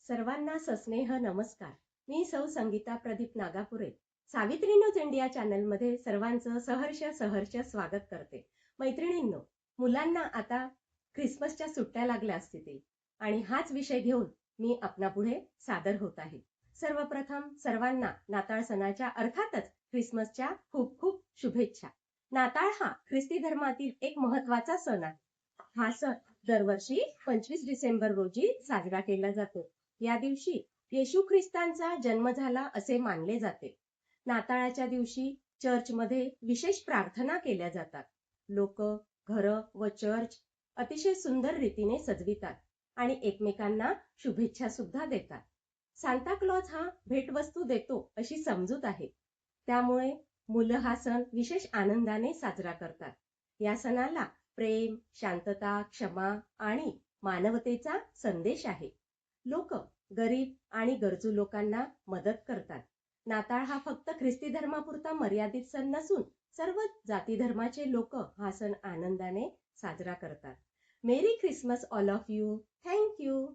सर्वांना सस्नेह नमस्कार. मी सौ संगीता प्रदीप नागापुरे. सावित्री न्यूज इंडिया चॅनलमध्ये सर्वांचं सहर्ष स्वागत करते. मैत्रिणींनो, मुलांना आता ख्रिसमसच्या सुट्ट्या लागल्या असतील आणि हाच विषय घेऊन मी आपणापुढे सादर होत आहे. सर्वप्रथम सर्वांना नाताळ सणाच्या अर्थातच ख्रिसमसच्या खूप खूप शुभेच्छा. नाताळ हा ख्रिस्ती धर्मातील एक महत्त्वाचा सण आहे. हा सण दरवर्षी 25 डिसेंबर रोजी साजरा केला जातो. या दिवशी येशू ख्रिस्तांचा जन्म झाला असे मानले जाते. नाताळाच्या दिवशी चर्चमध्ये विशेष प्रार्थना केल्या जातात. लोक घरं व चर्च अतिशय सुंदर रीतीने सजवितात आणि एकमेकांना शुभेच्छा सुद्धा देतात. सांता क्लॉज हा भेटवस्तू देतो अशी समजूत आहे. त्यामुळे मुलं हा सण विशेष आनंदाने साजरा करतात. या सणाला प्रेम, शांतता, क्षमा आणि मानवतेचा संदेश आहे. लोक गरीब आणि गरजू लोकांना मदत करतात. नाताळ हा फक्त ख्रिस्ती धर्मापुरता मर्यादित सण नसून सर्व जाती धर्माचे लोक हा सण आनंदाने साजरा करतात. Merry Christmas all of you. Thank you.